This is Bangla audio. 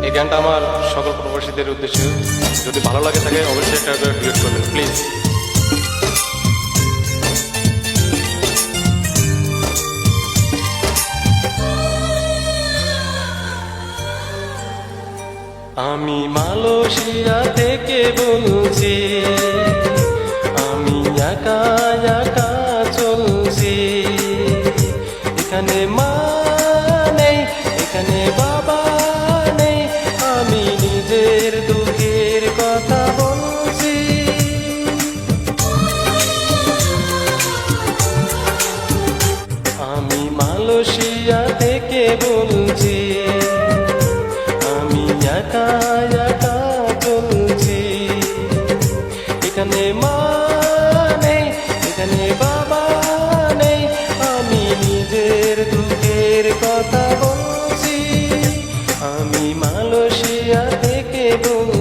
এই গানটা আমার সকল প্রবাসীদের উদ্দেশ্যে, যদি ভালো লাগে থাকে অবশ্যই একটা ডিলিট করবেন প্লিজ। আমি মালয়েশিয়া থেকে বলছি, আমি একা একা চলছি। এখানে মা নেই, এখানে বাবা নেই, আমি নিজের দুঃখের কথা বলছি। আমি মালয়েশিয়া থেকে বলছি, আমি একা একা চলছি। এখানে মা নেই, এখানে বাবা নেই, আমি নিজের দুঃখের কথা বলছি। আমি মালয়েশিয়া থেকে বলছি।